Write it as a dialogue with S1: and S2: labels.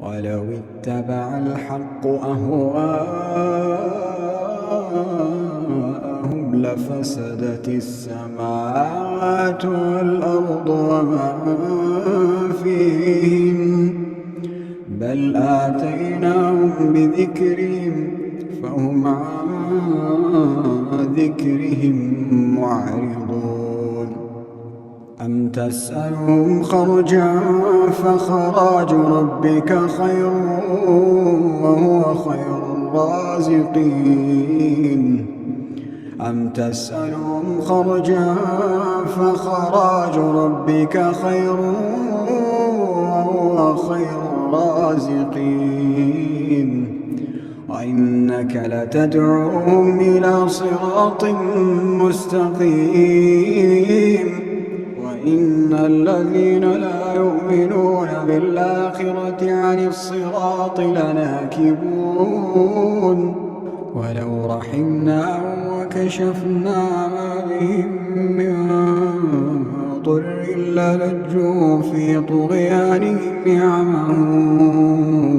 S1: ولو اتبع الحق أهواءهم لفسدت السماوات والأرض ومن فيهن بل آتيناهم بذكرهم فهم عن ذكرهم معرضون أم تسألهم خرجا فخراج ربك خير وهو خير الرازقين أم تسألهم خرجا فخراج ربك خير وهو خير الرازقين وإنك لتدعوهم إلى صراط مستقيم وإن الذين لا يؤمنون بالآخرة عن الصراط لناكبون ولو رحمناهم وكشفنا ما بهم من ضر للجوا في طغيانهم يعمهون